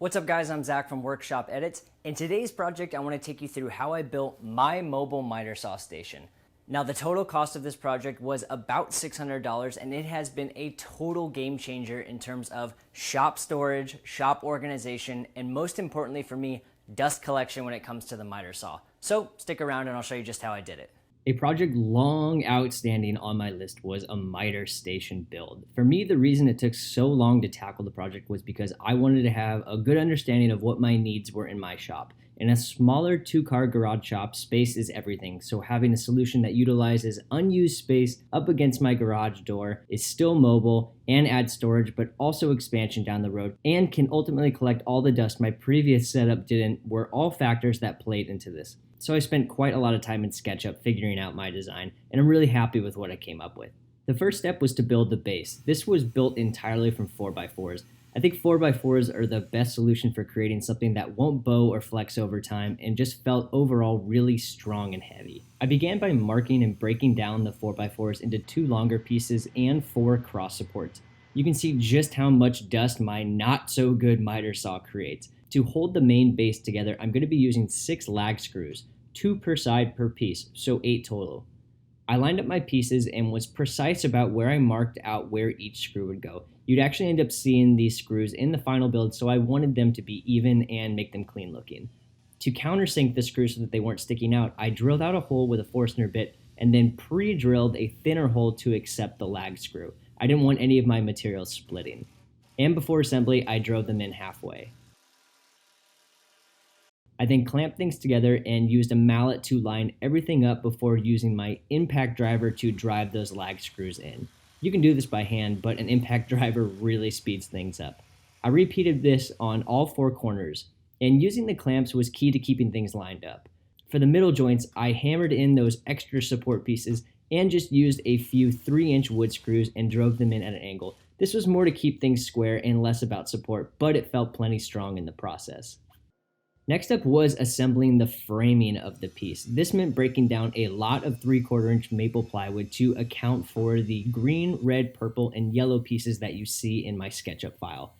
What's up guys, I'm Zach from Workshop Edits. In today's project, I want to take you through how I built my mobile miter saw station. Now the total cost of this project was about $600 and it has been a total game changer in terms of shop storage, shop organization, and most importantly for me, dust collection when it comes to the miter saw. So stick around and I'll show you just how I did it. A project long outstanding on my list was a miter station build. For me, the reason it took so long to tackle the project was because I wanted to have a good understanding of what my needs were in my shop. In a smaller two-car garage shop, space is everything, so having a solution that utilizes unused space up against my garage door is still mobile and adds storage, but also expansion down the road, and can ultimately collect all the dust my previous setup didn't, were all factors that played into this. So I spent quite a lot of time in SketchUp figuring out my design, and I'm really happy with what I came up with. The first step was to build the base. This was built entirely from 4x4s. I think 4x4s are the best solution for creating something that won't bow or flex over time and just felt overall really strong and heavy. I began by marking and breaking down the 4x4s into 2 longer pieces and 4 cross supports. You can see just how much dust my not so good miter saw creates. To hold the main base together, I'm going to be using 6 lag screws, 2 per side per piece, so 8 total. I lined up my pieces and was precise about where I marked out where each screw would go. You'd actually end up seeing these screws in the final build, so I wanted them to be even and make them clean looking. To countersink the screws so that they weren't sticking out, I drilled out a hole with a Forstner bit and then pre-drilled a thinner hole to accept the lag screw. I didn't want any of my materials splitting. And before assembly, I drove them in halfway. I then clamped things together and used a mallet to line everything up before using my impact driver to drive those lag screws in. You can do this by hand, but an impact driver really speeds things up. I repeated this on all 4 corners, and using the clamps was key to keeping things lined up. For the middle joints, I hammered in those extra support pieces and just used a few 3-inch wood screws and drove them in at an angle. This was more to keep things square and less about support, but it felt plenty strong in the process. Next up was assembling the framing of the piece. This meant breaking down a lot of 3/4 inch maple plywood to account for the green, red, purple, and yellow pieces that you see in my SketchUp file.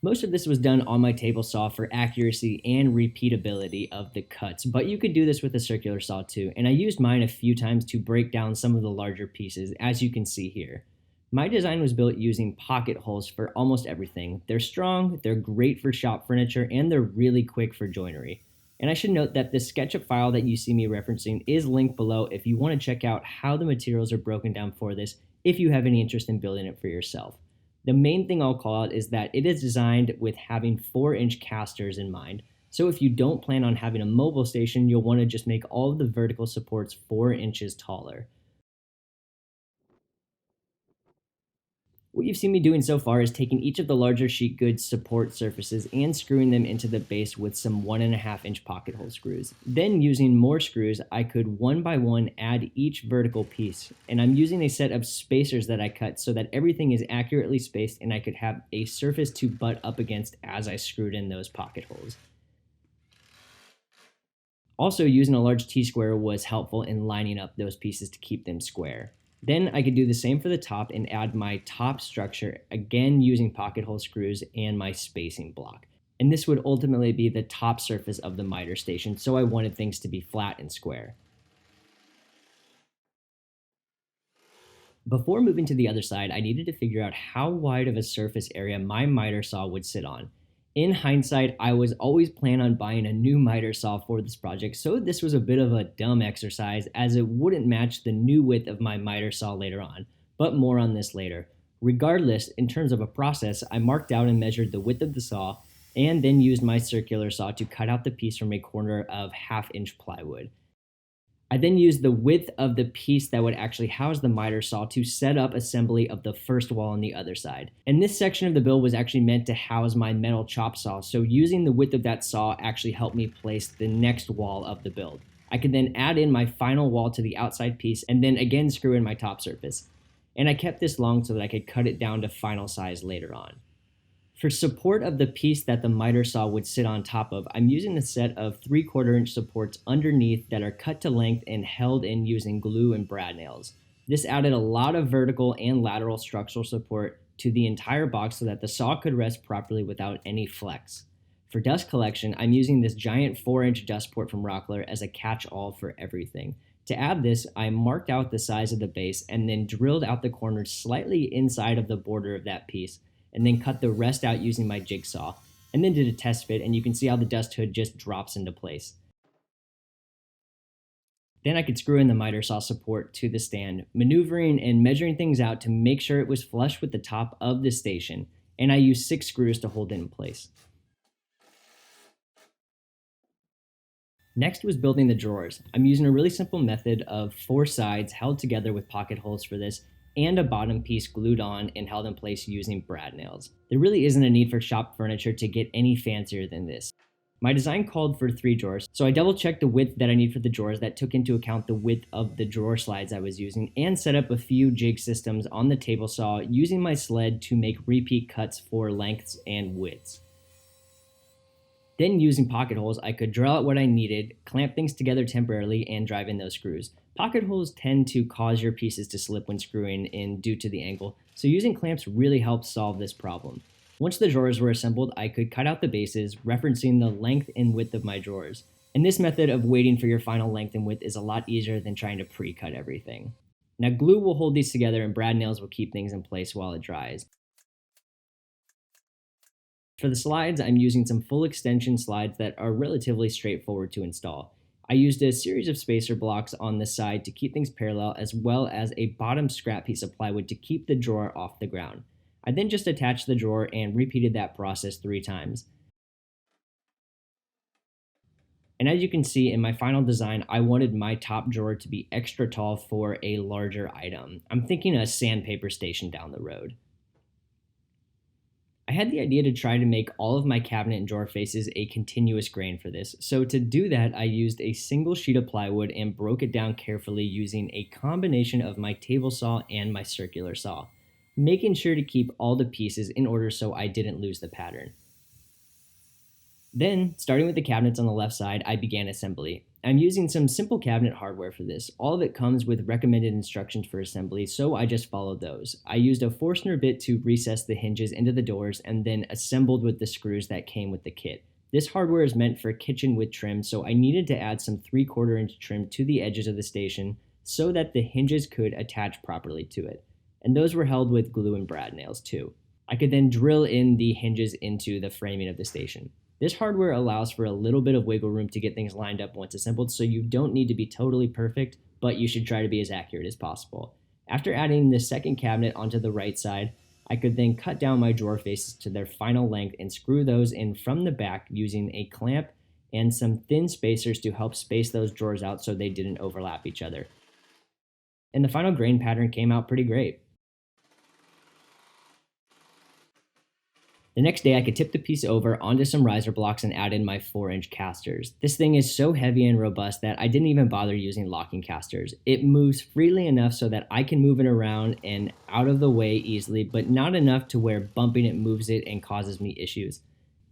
Most of this was done on my table saw for accuracy and repeatability of the cuts, but you could do this with a circular saw too, and I used mine a few times to break down some of the larger pieces, as you can see here. My design was built using pocket holes for almost everything. They're strong, they're great for shop furniture, and they're really quick for joinery. And I should note that the SketchUp file that you see me referencing is linked below if you want to check out how the materials are broken down for this, if you have any interest in building it for yourself. The main thing I'll call out is that it is designed with having 4-inch castors in mind. So if you don't plan on having a mobile station, you'll want to just make all of the vertical supports 4 inches taller. What you've seen me doing so far is taking each of the larger sheet goods support surfaces and screwing them into the base with some 1.5-inch pocket hole screws. Then using more screws, I could one by one add each vertical piece. And I'm using a set of spacers that I cut so that everything is accurately spaced and I could have a surface to butt up against as I screwed in those pocket holes. Also, using a large T-square was helpful in lining up those pieces to keep them square. Then I could do the same for the top and add my top structure, again using pocket hole screws and my spacing block. And this would ultimately be the top surface of the miter station, so I wanted things to be flat and square. Before moving to the other side, I needed to figure out how wide of a surface area my miter saw would sit on. In hindsight, I was always planning on buying a new miter saw for this project, so this was a bit of a dumb exercise as it wouldn't match the new width of my miter saw later on, but more on this later. Regardless, in terms of a process, I marked out and measured the width of the saw and then used my circular saw to cut out the piece from a corner of 1/2-inch plywood. I then used the width of the piece that would actually house the miter saw to set up assembly of the first wall on the other side. And this section of the build was actually meant to house my metal chop saw, so using the width of that saw actually helped me place the next wall of the build. I could then add in my final wall to the outside piece and then again screw in my top surface. And I kept this long so that I could cut it down to final size later on. For support of the piece that the miter saw would sit on top of, I'm using a set of 3/4 inch supports underneath that are cut to length and held in using glue and brad nails. This added a lot of vertical and lateral structural support to the entire box so that the saw could rest properly without any flex. For dust collection, I'm using this giant 4-inch dust port from Rockler as a catch-all for everything. To add this, I marked out the size of the base and then drilled out the corners slightly inside of the border of that piece, and then cut the rest out using my jigsaw, and then did a test fit, and you can see how the dust hood just drops into place. Then I could screw in the miter saw support to the stand, maneuvering and measuring things out to make sure it was flush with the top of the station, and I used 6 screws to hold it in place. Next was building the drawers. I'm using a really simple method of 4 sides held together with pocket holes for this, and a bottom piece glued on and held in place using brad nails. There really isn't a need for shop furniture to get any fancier than this. My design called for 3 drawers, so I double checked the width that I need for the drawers that took into account the width of the drawer slides I was using, and set up a few jig systems on the table saw using my sled to make repeat cuts for lengths and widths. Then using pocket holes, I could drill out what I needed, clamp things together temporarily, and drive in those screws. Pocket holes tend to cause your pieces to slip when screwing in due to the angle, so using clamps really helped solve this problem. Once the drawers were assembled, I could cut out the bases, referencing the length and width of my drawers. And this method of waiting for your final length and width is a lot easier than trying to pre-cut everything. Now glue will hold these together and brad nails will keep things in place while it dries. For the slides, I'm using some full extension slides that are relatively straightforward to install. I used a series of spacer blocks on the side to keep things parallel, as well as a bottom scrap piece of plywood to keep the drawer off the ground. I then just attached the drawer and repeated that process 3 times. And as you can see in my final design, I wanted my top drawer to be extra tall for a larger item. I'm thinking a sandpaper station down the road. I had the idea to try to make all of my cabinet and drawer faces a continuous grain for this, so to do that I used a single sheet of plywood and broke it down carefully using a combination of my table saw and my circular saw, making sure to keep all the pieces in order so I didn't lose the pattern. Then, starting with the cabinets on the left side, I began assembly. I'm using some simple cabinet hardware for this. All of it comes with recommended instructions for assembly, so I just followed those. I used a Forstner bit to recess the hinges into the doors and then assembled with the screws that came with the kit. This hardware is meant for kitchen with trim, so I needed to add some 3/4 inch trim to the edges of the station so that the hinges could attach properly to it. And those were held with glue and brad nails too. I could then drill in the hinges into the framing of the station. This hardware allows for a little bit of wiggle room to get things lined up once assembled, so you don't need to be totally perfect, but you should try to be as accurate as possible. After adding the second cabinet onto the right side, I could then cut down my drawer faces to their final length and screw those in from the back using a clamp and some thin spacers to help space those drawers out so they didn't overlap each other. And the final grain pattern came out pretty great. The next day I could tip the piece over onto some riser blocks and add in my 4-inch castors. This thing is so heavy and robust that I didn't even bother using locking castors. It moves freely enough so that I can move it around and out of the way easily, but not enough to where bumping it moves it and causes me issues.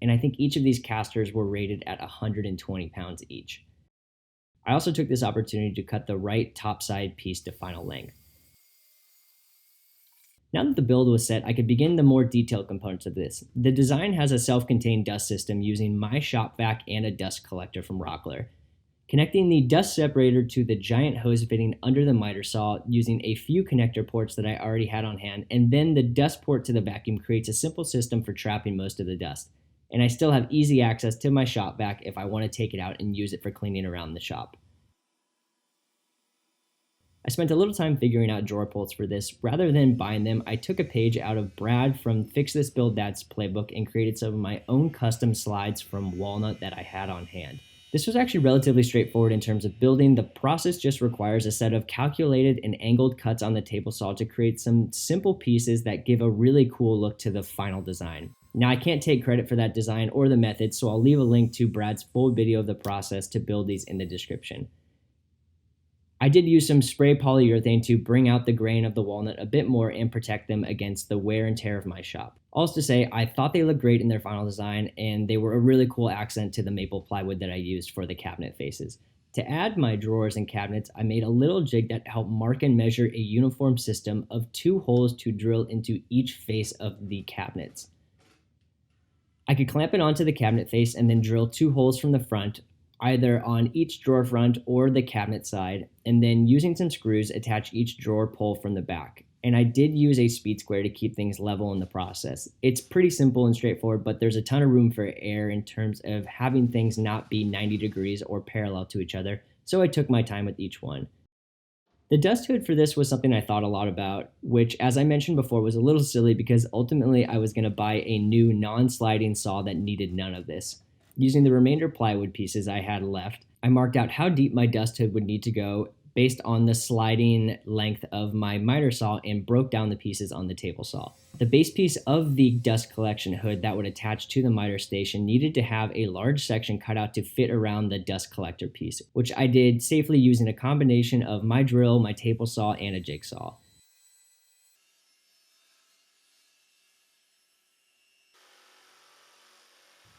And I think each of these castors were rated at 120 pounds each. I also took this opportunity to cut the right top side piece to final length. Now that the build was set, I could begin the more detailed components of this. The design has a self-contained dust system using my shop vac and a dust collector from Rockler. Connecting the dust separator to the giant hose fitting under the miter saw using a few connector ports that I already had on hand, and then the dust port to the vacuum creates a simple system for trapping most of the dust. And I still have easy access to my shop vac if I want to take it out and use it for cleaning around the shop. I spent a little time figuring out drawer bolts for this. Rather than buying them, I took a page out of Brad from Fix This Build That's playbook and created some of my own custom slides from walnut that I had on hand. This was actually relatively straightforward in terms of building. The process just requires a set of calculated and angled cuts on the table saw to create some simple pieces that give a really cool look to the final design. Now I can't take credit for that design or the method, so I'll leave a link to Brad's full video of the process to build these in the description. I did use some spray polyurethane to bring out the grain of the walnut a bit more and protect them against the wear and tear of my shop. All to say, I thought they looked great in their final design, and they were a really cool accent to the maple plywood that I used for the cabinet faces. To add my drawers and cabinets, I made a little jig that helped mark and measure a uniform system of 2 holes to drill into each face of the cabinets. I could clamp it onto the cabinet face and then drill 2 holes from the front, either on each drawer front or the cabinet side, and then using some screws attach each drawer pull from the back. And I did use a speed square to keep things level in the process. It's pretty simple and straightforward, but there's a ton of room for error in terms of having things not be 90 degrees or parallel to each other, so I took my time with each one. The dust hood for this was something I thought a lot about, which, as I mentioned before, was a little silly because ultimately I was going to buy a new non-sliding saw that needed none of this. Using the remainder plywood pieces I had left, I marked out how deep my dust hood would need to go based on the sliding length of my miter saw and broke down the pieces on the table saw. The base piece of the dust collection hood that would attach to the miter station needed to have a large section cut out to fit around the dust collector piece, which I did safely using a combination of my drill, my table saw, and a jigsaw.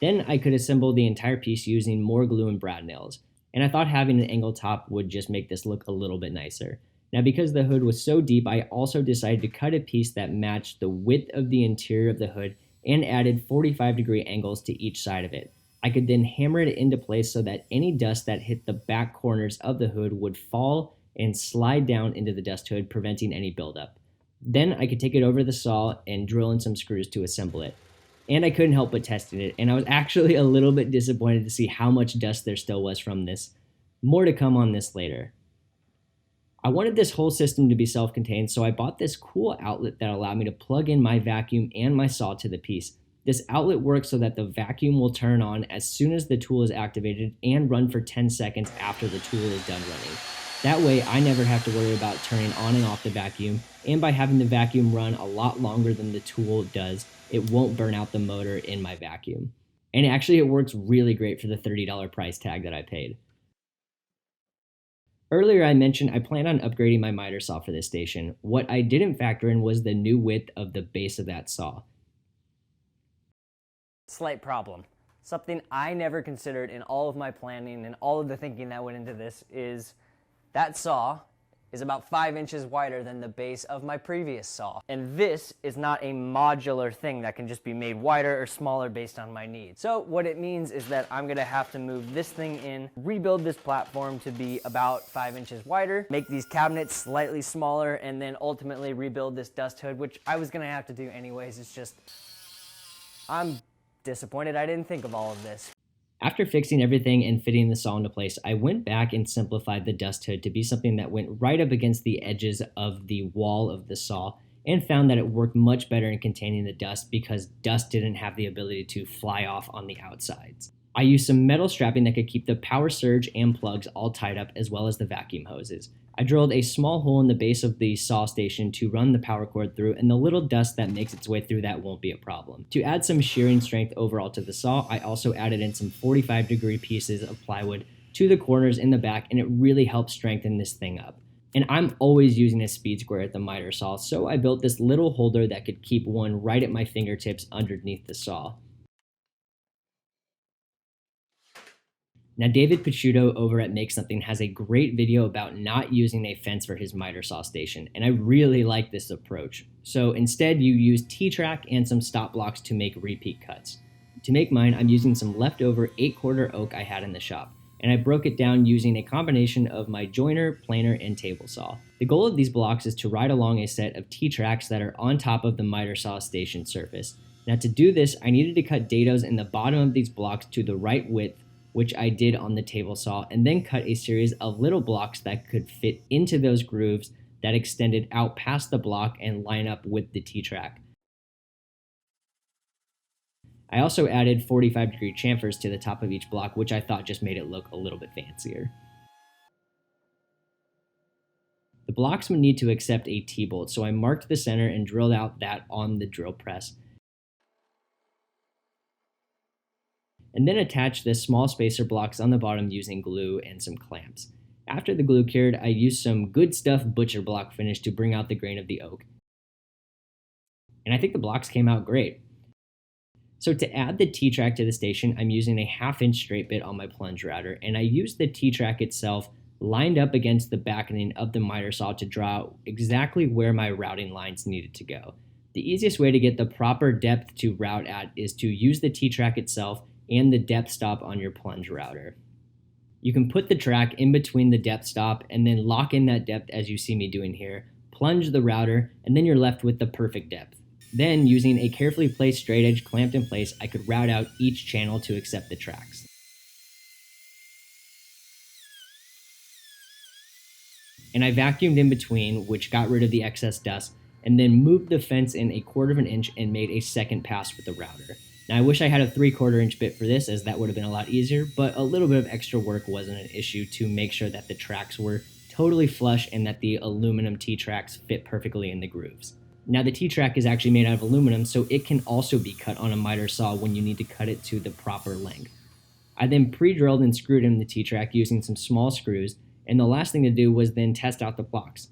Then I could assemble the entire piece using more glue and brad nails, and I thought having an angled top would just make this look a little bit nicer. Now, because the hood was so deep, I also decided to cut a piece that matched the width of the interior of the hood and added 45-degree angles to each side of it. I could then hammer it into place so that any dust that hit the back corners of the hood would fall and slide down into the dust hood, preventing any buildup. Then I could take it over the saw and drill in some screws to assemble it. And I couldn't help but testing it, and I was actually a little bit disappointed to see how much dust there still was from this. More to come on this later. I wanted this whole system to be self-contained, so I bought this cool outlet that allowed me to plug in my vacuum and my saw to the piece. This outlet works so that the vacuum will turn on as soon as the tool is activated and run for 10 seconds after the tool is done running. That way, I never have to worry about turning on and off the vacuum, and by having the vacuum run a lot longer than the tool does, it won't burn out the motor in my vacuum. And actually, it works really great for the $30 price tag that I paid. Earlier I mentioned I planned on upgrading my miter saw for this station. What I didn't factor in was the new width of the base of that saw. Slight problem. Something I never considered in all of my planning and all of the thinking that went into this is that saw is about 5 inches wider than the base of my previous saw. And this is not a modular thing that can just be made wider or smaller based on my needs. So what it means is that I'm gonna have to move this thing in, rebuild this platform to be about 5 inches wider, make these cabinets slightly smaller, and then ultimately rebuild this dust hood, which I was gonna have to do anyways. It's just, I'm disappointed I didn't think of all of this. After fixing everything and fitting the saw into place, I went back and simplified the dust hood to be something that went right up against the edges of the wall of the saw and found that it worked much better in containing the dust because dust didn't have the ability to fly off on the outsides. I used some metal strapping that could keep the power surge and plugs all tied up as well as the vacuum hoses. I drilled a small hole in the base of the saw station to run the power cord through, and the little dust that makes its way through that won't be a problem. To add some shearing strength overall to the saw, I also added in some 45-degree pieces of plywood to the corners in the back, and it really helped strengthen this thing up. And I'm always using a speed square at the miter saw, so I built this little holder that could keep one right at my fingertips underneath the saw. Now, David Picciuto over at Make Something has a great video about not using a fence for his miter saw station, and I really like this approach. So instead, you use T-track and some stop blocks to make repeat cuts. To make mine, I'm using some leftover 8-quarter oak I had in the shop, and I broke it down using a combination of my joiner, planer, and table saw. The goal of these blocks is to ride along a set of T-tracks that are on top of the miter saw station surface. Now, to do this, I needed to cut dados in the bottom of these blocks to the right width, which I did on the table saw, and then cut a series of little blocks that could fit into those grooves that extended out past the block and line up with the T-track. I also added 45-degree chamfers to the top of each block, which I thought just made it look a little bit fancier. The blocks would need to accept a T-bolt, so I marked the center and drilled out that on the drill press. And then attach the small spacer blocks on the bottom using glue and some clamps. After the glue cured, I used some Good Stuff butcher block finish to bring out the grain of the oak. And I think the blocks came out great. So to add the T-track to the station, I'm using a 1/2 inch straight bit on my plunge router, and I use the T-track itself lined up against the backing of the miter saw to draw out exactly where my routing lines needed to go. The easiest way to get the proper depth to route at is to use the T-track itself and the depth stop on your plunge router. You can put the track in between the depth stop and then lock in that depth as you see me doing here, plunge the router, and then you're left with the perfect depth. Then, using a carefully placed straight edge clamped in place, I could route out each channel to accept the tracks. And I vacuumed in between, which got rid of the excess dust, and then moved the fence in 1/4 inch and made a second pass with the router. Now I wish I had a 3/4 inch bit for this, as that would have been a lot easier, but a little bit of extra work wasn't an issue to make sure that the tracks were totally flush and that the aluminum T-tracks fit perfectly in the grooves. Now the T-track is actually made out of aluminum, so it can also be cut on a miter saw when you need to cut it to the proper length. I then pre-drilled and screwed in the T-track using some small screws, and the last thing to do was then test out the blocks.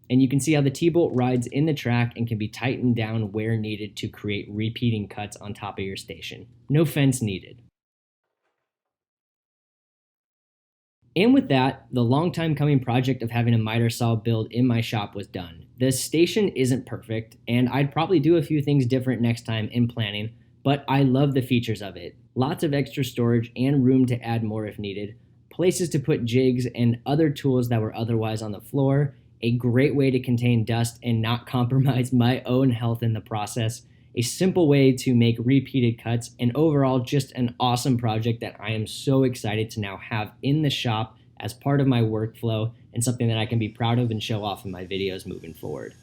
And you can see how the T-bolt rides in the track and can be tightened down where needed to create repeating cuts on top of your station. No fence needed. And with that, the long time coming project of having a miter saw build in my shop was done. The station isn't perfect, and I'd probably do a few things different next time in planning, but I love the features of it. Lots of extra storage and room to add more if needed, places to put jigs and other tools that were otherwise on the floor, a great way to contain dust and not compromise my own health in the process, a simple way to make repeated cuts, and overall just an awesome project that I am so excited to now have in the shop as part of my workflow and something that I can be proud of and show off in my videos moving forward.